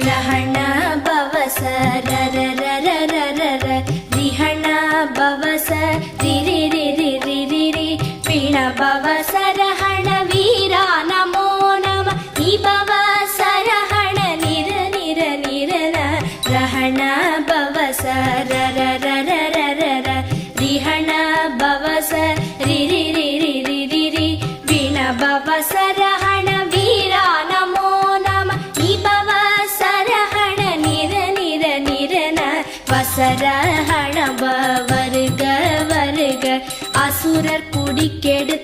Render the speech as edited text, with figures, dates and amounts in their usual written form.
ரஹண பவச ரர ரர ரர ர ரிஹண பவச ரிரி ரிரி ரிரி ரி பிண பவச ரஹண வீரா நமோ நம நிபவச ரஹண நிர நிர நிரன ரஹண பவச ரர ரர ரர ர ரிஹண பவச ரிரி ரிரி ரிரி ரி பிண பவச ரஹண வீரா நமோ நம நிபவச ரஹண நிர நிர நிரன வசரஹண வருக வருக அசுரர் குடிக்கெடு